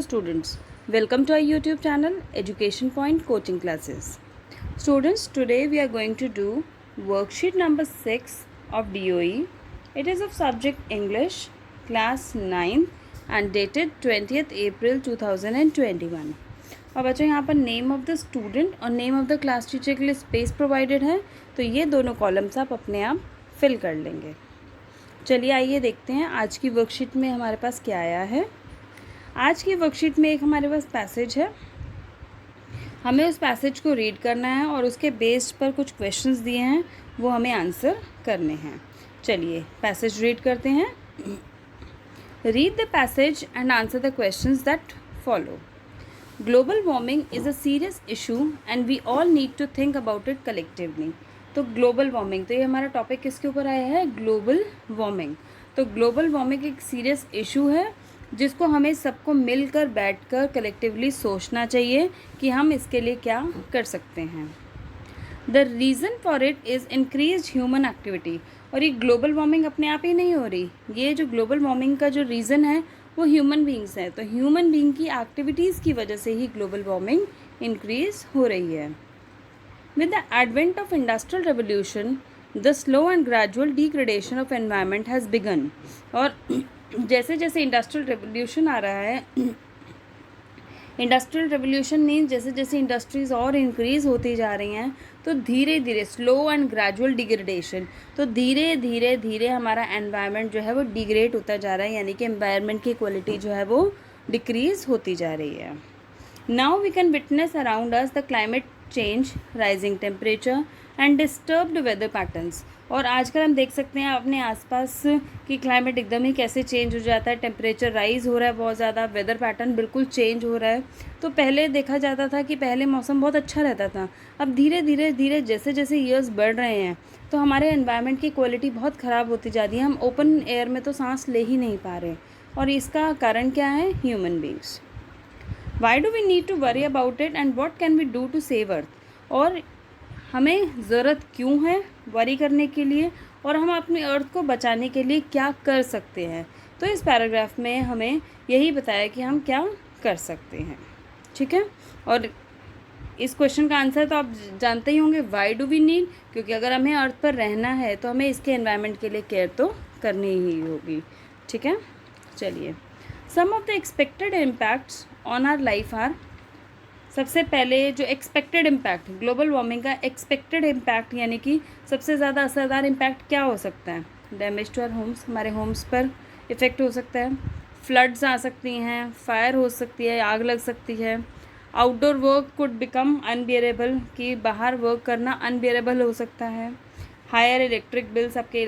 students, welcome to our YouTube channel Education Point Coaching Classes. Students, today we are going to do worksheet number 6 of DOE. It is of subject English, class 9 and dated 20th April 2021. और बच्चों यहाँ पर name of the student और name of the class teacher के लिए space provided है, तो ये दोनों कॉलम्स आप अपने आप फिल कर लेंगे। चलिए आइए देखते हैं आज की वर्कशीट में हमारे पास क्या आया है। आज की वर्कशीट में एक हमारे पास पैसेज है, हमें उस पैसेज को रीड करना है और उसके बेस्ड पर कुछ क्वेश्चंस दिए हैं, वो हमें आंसर करने हैं। चलिए पैसेज रीड करते हैं। Read the passage and answer the questions that follow. Global warming is a serious issue and we all need to think about it collectively. तो ग्लोबल वार्मिंग, तो ये हमारा टॉपिक किसके ऊपर आया है? Global warming. तो ग्लोबल वार्मिंग एक सीरियस इशू है जिसको हमें सबको मिलकर बैठकर कलेक्टिवली सोचना चाहिए कि हम इसके लिए क्या कर सकते हैं। The reason for it is increase human activity. और ये ग्लोबल वार्मिंग अपने आप ही नहीं हो रही, ये जो ग्लोबल वार्मिंग का जो रीज़न है वो ह्यूमन बींग्स है। तो ह्यूमन बींग की एक्टिविटीज़ की वजह से ही ग्लोबल वार्मिंग इंक्रीज़ हो रही है। With the advent of industrial revolution, the slow and gradual degradation of environment has begun. और जैसे जैसे इंडस्ट्रियल रेवोल्यूशन आ रहा है, इंडस्ट्रियल रेवोल्यूशन मीन्स जैसे जैसे इंडस्ट्रीज़ और इंक्रीज़ होती जा रही हैं, तो धीरे धीरे स्लो एंड ग्रेजुअल डिग्रेडेशन, तो धीरे धीरे धीरे हमारा एनवायरनमेंट जो है वो डिग्रेड होता जा रहा है, यानी कि एनवायरनमेंट की क्वालिटी जो है वो डिक्रीज़ होती जा रही है। Now we can witness around us the climate change, rising temperature and disturbed weather patterns. और आजकल हम देख सकते हैं अपने आसपास कि क्लाइमेट एकदम ही कैसे चेंज हो जाता है, टेम्परेचर राइज़ हो रहा है बहुत ज़्यादा, वेदर पैटर्न बिल्कुल चेंज हो रहा है। तो पहले देखा जाता था कि पहले मौसम बहुत अच्छा रहता था, अब धीरे धीरे धीरे जैसे जैसे ईयर्स बढ़ रहे हैं तो हमारे एनवायरनमेंट की क्वालिटी बहुत ख़राब होती जा रही है। हम ओपन एयर में तो सांस ले ही नहीं पा रहे, और इसका कारण क्या है? Human beings. Why do we need to worry about it and what can we do to save earth. और हमें ज़रूरत क्यों है वरी करने के लिए, और हम अपनी अर्थ को बचाने के लिए क्या कर सकते हैं। तो इस पैराग्राफ में हमें यही बताया कि हम क्या कर सकते हैं। ठीक है, और इस क्वेश्चन का आंसर तो आप जानते ही होंगे, वाई डू वी नीड, क्योंकि अगर हमें अर्थ पर रहना है तो हमें इसके एनवायरनमेंट के लिए केयर तो करनी ही होगी। ठीक है, चलिए some of the expected impacts on our life are. सबसे पहले जो एक्सपेक्टेड इम्पैक्ट, ग्लोबल वार्मिंग का एक्सपेक्टेड इम्पैक्ट यानी कि सबसे ज़्यादा असरदार इम्पैक्ट क्या हो सकता है? डैमेज टू आवर होम्स, हमारे होम्स पर इफ़ेक्ट हो सकता है, फ्लड्स आ सकती हैं, फायर हो सकती है, आग लग सकती है, outdoor work could become unbearable, कि बाहर वर्क करना अनबियरेबल हो सकता है, हायर इलेक्ट्रिक बिल्स, आपके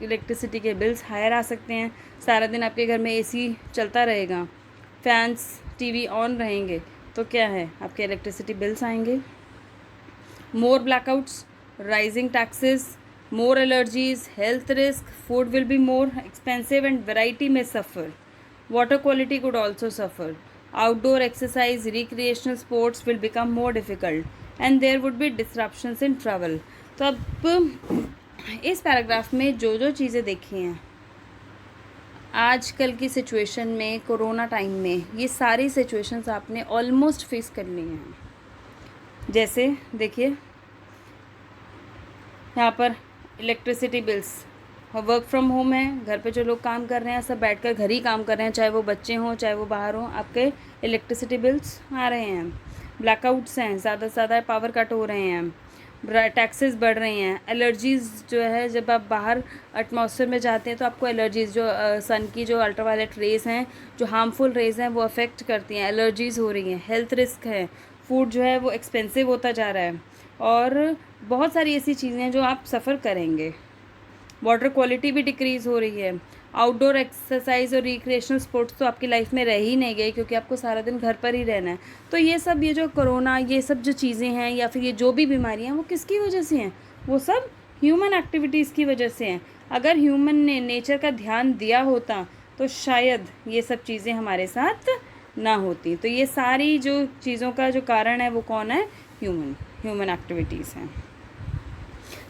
इलेक्ट्रिसिटी के बिल्स हायर आ सकते हैं, सारा दिन आपके घर में एसी चलता रहेगा, फैंस टीवी ऑन रहेंगे, तो क्या है? आपके इलेक्ट्रिसिटी बिल्स आएंगे। More blackouts, rising taxes, more allergies, health risk, food will be more expensive and variety में suffer, water quality could also suffer, outdoor exercise, recreational sports will become more difficult and there would be disruptions in travel. तो अब इस paragraph में जो जो चीज़ें देखी हैं आजकल की सिचुएशन में, कोरोना टाइम में, ये सारी सिचुएशंस आपने ऑलमोस्ट फेस कर ली हैं। जैसे देखिए यहाँ पर electricity bills, work from home है, घर पे जो लोग काम कर रहे हैं सब बैठकर घर ही काम कर रहे हैं, चाहे वो बच्चे हों चाहे वो बाहर हों, आपके इलेक्ट्रिसिटी बिल्स आ रहे हैं। ब्लैकआउट्स हैं, ज़्यादा से ज़्यादा पावर कट हो रहे हैं, टैक्सेस बढ़ रही हैं, एलर्जीज़ जो है, जब आप बाहर एटमॉस्फेयर में जाते हैं तो आपको एलर्जीज़, जो सन की जो अल्ट्रावायलेट रेज़ हैं, जो हार्मफुल रेज़ हैं, वो अफेक्ट करती हैं, एलर्जीज़ हो रही हैं, हेल्थ रिस्क है, फूड जो है वो एक्सपेंसिव होता जा रहा है, और बहुत सारी ऐसी चीज़ें हैं जो आप सफ़र करेंगे। वाटर क्वालिटी भी डिक्रीज़ हो रही है, आउटडोर एक्सरसाइज और रिक्रिएशनल स्पोर्ट्स तो आपकी लाइफ में रह ही नहीं गए, क्योंकि आपको सारा दिन घर पर ही रहना है। तो ये सब, ये जो कोरोना, ये सब जो चीज़ें हैं या फिर ये जो भी बीमारियां हैं, वो किसकी वजह से हैं? वो सब ह्यूमन एक्टिविटीज़ की वजह से हैं। अगर ह्यूमन ने नेचर का ध्यान दिया होता तो शायद ये सब चीज़ें हमारे साथ ना होती। तो ये सारी जो चीज़ों का जो कारण है वो कौन है? ह्यूमन एक्टिविटीज़ हैं।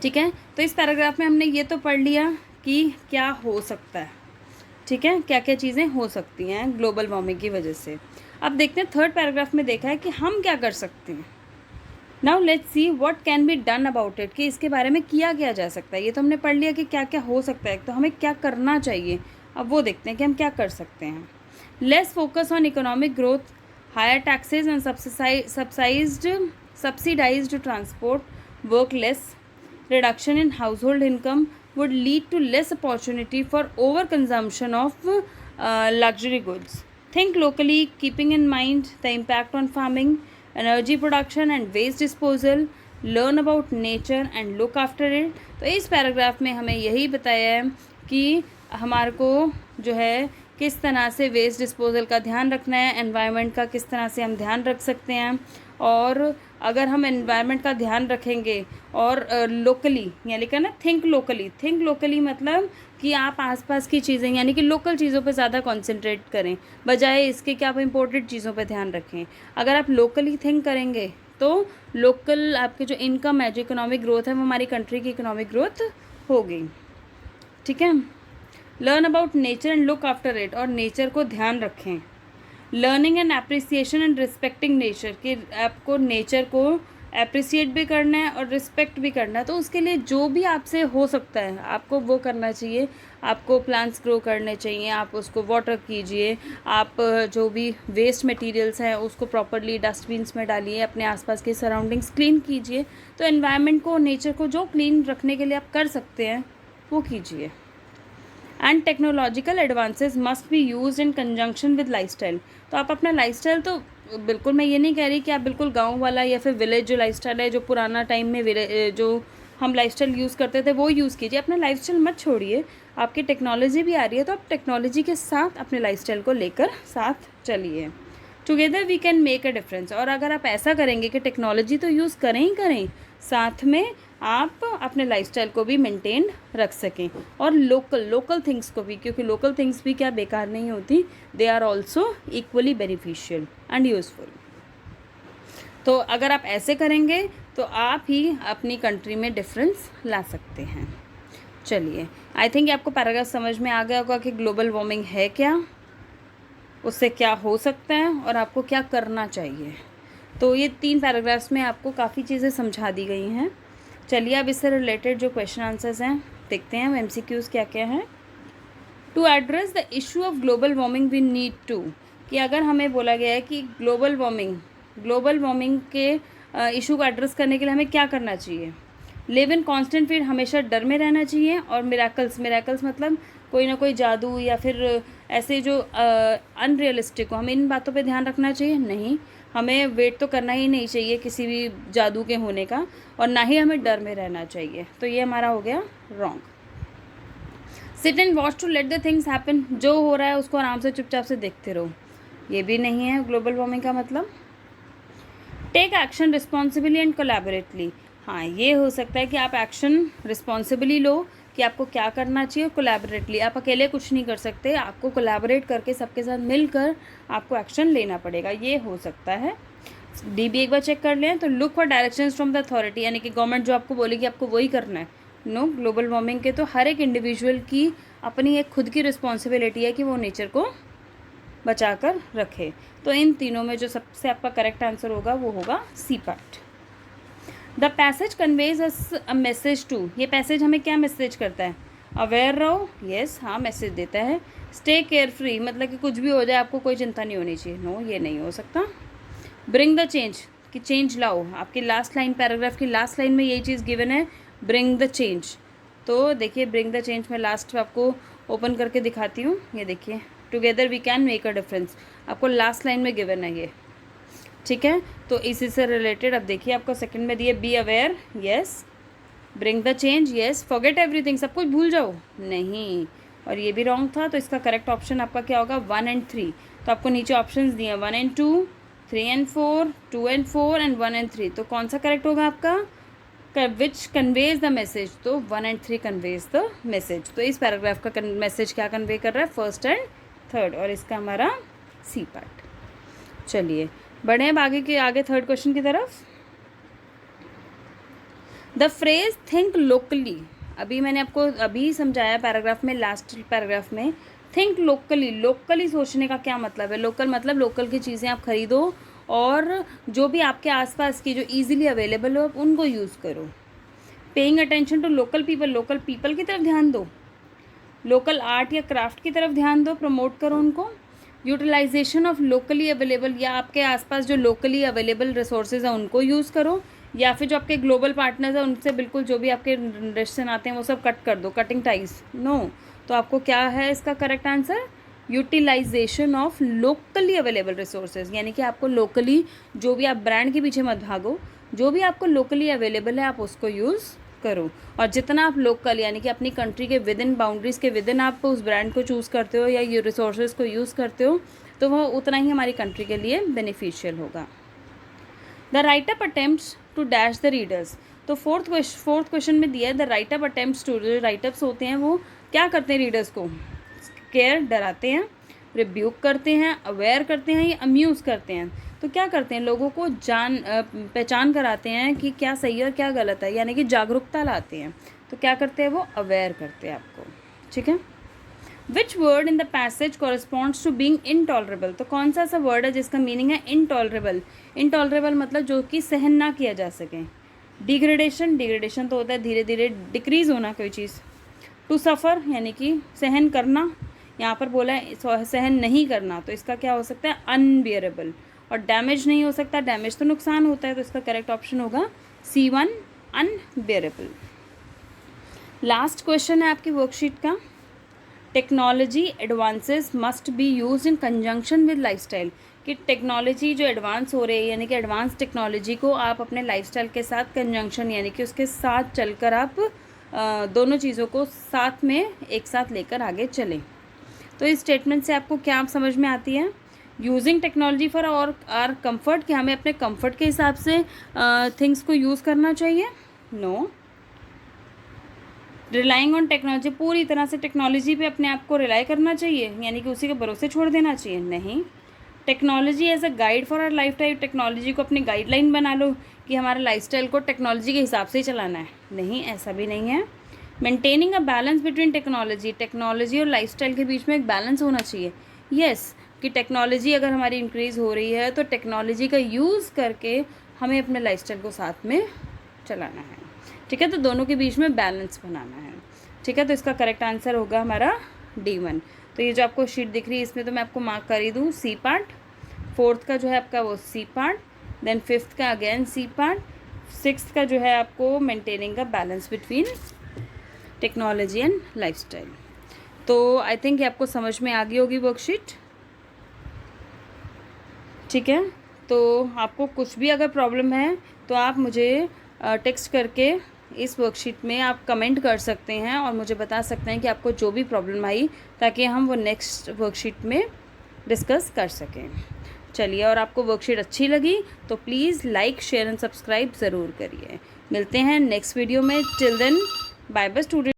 ठीक है, तो इस पैराग्राफ में हमने ये तो पढ़ लिया कि क्या हो सकता है। ठीक है, क्या क्या चीज़ें हो सकती हैं ग्लोबल वार्मिंग की वजह से। अब देखते हैं थर्ड पैराग्राफ में देखा है कि हम क्या कर सकते हैं। Now let's see what can be done about it, कि इसके बारे में किया क्या जा सकता है। ये तो हमने पढ़ लिया कि क्या क्या हो सकता है, तो हमें क्या करना चाहिए। अब वो देखते हैं कि हम क्या कर सकते हैं। Less focus on economic growth, higher taxes and subsidised transport, work less, reduction in household income would lead to less opportunity for overconsumption of luxury goods. Think locally, keeping in mind the impact on farming, energy production and waste disposal. Learn about nature and look after it. तो इस paragraph में हमें यही बताया है कि हमारे को जो है किस तरह से वेस्ट डिस्पोजल का ध्यान रखना है, एनवायरनमेंट का किस तरह से हम ध्यान रख सकते हैं। और अगर हम एनवायरनमेंट का ध्यान रखेंगे और लोकली, यानी कि ना थिंक लोकली मतलब कि आप आसपास की चीज़ें यानी कि लोकल चीज़ों पे ज़्यादा कंसंट्रेट करें, बजाय इसके कि आप इम्पोर्टेड चीज़ों पे ध्यान रखें। अगर आप लोकली थिंक करेंगे तो लोकल आपके जो इनकम है, जो इकोनॉमिक ग्रोथ है, वो हमारी कंट्री की इकोनॉमिक ग्रोथ होगी। ठीक है। Learn about nature and look after it, और नेचर को ध्यान रखें। Learning and appreciation and respecting nature, कि आपको नेचर को अप्रिसिएट भी करना है और रिस्पेक्ट भी करना है। तो उसके लिए जो भी आपसे हो सकता है आपको वो करना चाहिए। आपको प्लांट्स ग्रो करने चाहिए, आप उसको वाटर कीजिए, आप जो भी वेस्ट मटेरियल्स हैं उसको प्रॉपरली डस्टबिन्स में डालिए, अपने आसपास के सराउंडिंग्स क्लीन कीजिए। तो एनवायरनमेंट को, नेचर को जो क्लीन रखने के लिए आप कर सकते हैं वो कीजिए। And technological advances must be use in conjunction with lifestyle. तो आप अपना लाइफस्टाइल, तो बिल्कुल मैं ये नहीं कह रही कि आप बिल्कुल गांव वाला या फिर विलेज जो लाइफस्टाइल है, जो पुराना टाइम में जो हम लाइफस्टाइल यूज़ करते थे वो यूज़ कीजिए। अपना लाइफस्टाइल मत छोड़िए। आपकी टेक्नोलॉजी भी आ रही है तो आप टेक्नोलॉजी के साथ अपने लाइफस्टाइल को लेकर साथ चलिए। Together we can make a difference. और अगर आप ऐसा करेंगे कि टेक्नोलॉजी तो यूज़ करें ही करें, साथ में आप अपने लाइफस्टाइल को भी मेंटेन रख सकें, और लोकल थिंग्स को भी, क्योंकि लोकल थिंग्स भी क्या बेकार नहीं होती, they are also equally beneficial and useful. तो अगर आप ऐसे करेंगे तो आप ही अपनी कंट्री में डिफरेंस ला सकते हैं। चलिए, आई थिंक आपको पैराग्राफ समझ में आ गया होगा कि ग्लोबल वार्मिंग है क्या, उससे क्या हो सकता है और आपको क्या करना चाहिए। तो ये 3 पैराग्राफ्स में आपको काफ़ी चीज़ें समझा दी गई हैं। चलिए अब इससे रिलेटेड जो क्वेश्चन आंसर्स हैं देखते हैं, MCQs क्या क्या हैं। To address the issue of global warming we need to, कि अगर हमें बोला गया है कि ग्लोबल वार्मिंग के इशू को एड्रेस करने के लिए हमें क्या करना चाहिए। लिव इन कॉन्स्टेंट फीयर, हमेशा डर में रहना चाहिए। और मिराकल्स मतलब कोई ना कोई जादू या फिर ऐसे जो अनरियलिस्टिक हो, हमें इन बातों पे ध्यान रखना चाहिए नहीं। हमें वेट तो करना ही नहीं चाहिए किसी भी जादू के होने का, और ना ही हमें डर में रहना चाहिए। तो ये हमारा हो गया wrong. Sit and watch to let the things happen, जो हो रहा है उसको आराम से चुपचाप से देखते रहो, ये भी नहीं है ग्लोबल वार्मिंग का मतलब। Take action responsibly and collaboratively, हाँ ये हो सकता है कि आप एक्शन रिस्पॉन्सिबली लो कि आपको क्या करना चाहिए, कोलैबोरेटली, आप अकेले कुछ नहीं कर सकते, आपको कोलैबोरेट करके सबके साथ मिलकर आपको एक्शन लेना पड़ेगा, ये हो सकता है। डी भी एक बार चेक कर लें। तो look for directions from the authority, यानी कि गवर्नमेंट जो आपको बोलेगी आपको वही करना है। नो, ग्लोबल वार्मिंग के तो हर एक इंडिविजुअल की अपनी एक खुद की रिस्पॉन्सिबिलिटी है कि वो नेचर को बचा कर रखे। तो इन तीनों में जो सबसे आपका करेक्ट आंसर होगा वो होगा C part. The passage conveys a message to, ये पैसेज हमें क्या मैसेज करता है, अवेयर रहो, यस हाँ मैसेज देता है। स्टे केयर फ्री, मतलब कि कुछ भी हो जाए आपको कोई चिंता नहीं होनी चाहिए, नो ये नहीं हो सकता। ब्रिंग द चेंज, कि चेंज लाओ, आपकी लास्ट लाइन, पैराग्राफ की लास्ट लाइन में यही चीज़ गिवन है, ब्रिंग द चेंज। तो देखिए ब्रिंग द चेंज में लास्ट आपको ओपन करके दिखाती हूँ, ये देखिए, together we can make a difference, आपको लास्ट लाइन में गिवन है ये, ठीक है। तो इसी से रिलेटेड अब देखिए आपको सेकंड में दिए, be aware, yes, bring the change, yes, forget everything, सब कुछ भूल जाओ, नहीं, और ये भी रॉन्ग था। तो इसका करेक्ट ऑप्शन आपका क्या होगा, 1 and 3। तो आपको नीचे ऑप्शंस दिए 1 and 2, 3 and 4, 2 and 4 and 1 and 3। तो कौन सा करेक्ट होगा आपका, विच कन्वेज द मैसेज, तो 1 and 3 कन्वेज द मैसेज। तो इस पैराग्राफ का मैसेज क्या कन्वे कर रहा है, फर्स्ट एंड थर्ड, और इसका हमारा सी पार्ट। चलिए बढ़े अब आगे थर्ड क्वेश्चन की तरफ। द फ्रेज थिंक लोकली, अभी मैंने आपको अभी समझाया पैराग्राफ में, लास्ट पैराग्राफ में, थिंक लोकली, लोकली सोचने का क्या मतलब है? लोकल मतलब लोकल की चीज़ें आप खरीदो और जो भी आपके आसपास की जो ईजिली अवेलेबल हो आप उनको यूज़ करो। Paying attention to local people की तरफ ध्यान दो, लोकल आर्ट या क्राफ्ट की तरफ ध्यान दो, प्रमोट करो उनको। यूटिलाइजेशन ऑफ लोकली अवेलेबल, या आपके आसपास जो लोकली अवेलेबल रिसोर्सेज हैं उनको यूज़ करो, या फिर जो आपके ग्लोबल पार्टनर्स हैं उनसे बिल्कुल जो भी आपके रिश्ते आते हैं वो सब कट कर दो, कटिंग टाइज नो। तो आपको क्या है इसका correct answer? Utilisation of locally available resources, यानी कि आपको लोकली, जो भी आप ब्रांड के पीछे मत भागो, जो भी आपको लोकली अवेलेबल है आप उसको यूज़ करो। और जितना आप लोकल यानी कि अपनी कंट्री के विद इन बाउंड्रीज़ के विद इन आप उस ब्रांड को चूज़ करते हो या ये रिसोर्सेज को यूज़ करते हो तो वो उतना ही हमारी कंट्री के लिए बेनिफिशियल होगा। The write up attempts to dash the readers, तो फोर्थ क्वेश्चन में दिया है the write up attempts to, जो राइट अप्स होते हैं वो क्या करते हैं? रीडर्स को स्केयर, डराते हैं, रिब्यूक करते हैं, अवेयर करते हैं या अम्यूज़ करते हैं। तो क्या करते हैं? लोगों को पहचान कराते हैं कि क्या सही है और क्या गलत है, यानी कि जागरूकता लाते हैं। तो क्या करते हैं? वो अवेयर करते हैं आपको, ठीक है। Which word in the passage corresponds to being intolerable, तो कौन सा ऐसा वर्ड है जिसका मीनिंग है इनटॉलरेबल? इनटॉलरेबल मतलब जो कि सहन ना किया जा सके। डिग्रेडेशन, डिग्रेडेशन तो होता है धीरे धीरे डिक्रीज़ होना कोई चीज़। टू सफ़र यानी कि सहन करना, यहाँ पर बोला है सहन नहीं करना, तो इसका क्या हो सकता है? अनबियरेबल। और डैमेज नहीं हो सकता, डैमेज तो नुकसान होता है, तो इसका करेक्ट ऑप्शन होगा C1 अनबियरेबल। लास्ट क्वेश्चन है आपकी वर्कशीट का, technology advances must be use in conjunction with lifestyle, कि टेक्नोलॉजी जो एडवांस हो रही है यानी कि एडवांस टेक्नोलॉजी को आप अपने लाइफस्टाइल के साथ कंजंक्शन यानी कि उसके साथ चलकर आप दोनों चीज़ों को साथ में एक साथ लेकर आगे चलें। तो इस स्टेटमेंट से आपको क्या समझ में आती है? यूजिंग टेक्नोलॉजी फॉर और आर कम्फर्ट, कि हमें अपने कम्फर्ट के हिसाब से थिंग्स को यूज़ करना चाहिए? नो। रिलाइंग ऑन टेक्नोलॉजी, पूरी तरह से टेक्नोलॉजी पे अपने आप को रिलाई करना चाहिए यानी कि उसी के भरोसे छोड़ देना चाहिए? नहीं। Technology as a guide for our life time, technology को अपनी गाइडलाइन बना लो कि हमारे लाइफस्टाइल को टेक्नोलॉजी के हिसाब से ही चलाना है? नहीं, ऐसा भी नहीं है। Maintaining a balance between technology, technology और लाइफस्टाइल के बीच में एक बैलेंस होना चाहिए। यस, कि टेक्नोलॉजी अगर हमारी इंक्रीज़ हो रही है तो टेक्नोलॉजी का यूज़ करके हमें अपने लाइफस्टाइल को साथ में चलाना है, ठीक है। तो दोनों के बीच में बैलेंस बनाना है, ठीक है। तो इसका करेक्ट आंसर होगा हमारा D1। तो ये जो आपको शीट दिख रही है इसमें तो मैं आपको मार्क कर ही दूँ C पार्ट, फोर्थ का जो है आपका वो C पार्ट, देन फिफ्थ का अगेन C पार्ट, सिक्स्थ का जो है आपको मेंटेनिंग का balance between technology and lifestyle. तो आई थिंक ये आपको समझ में आ गई होगी वर्कशीट, ठीक है। तो आपको कुछ भी अगर प्रॉब्लम है तो आप मुझे टेक्स्ट करके इस वर्कशीट में आप कमेंट कर सकते हैं और मुझे बता सकते हैं कि आपको जो भी प्रॉब्लम आई, ताकि हम वो नेक्स्ट वर्कशीट में डिस्कस कर सकें। चलिए, और आपको वर्कशीट अच्छी लगी तो please like, share and subscribe ज़रूर करिए। मिलते हैं नेक्स्ट वीडियो में। Till then bye bye student.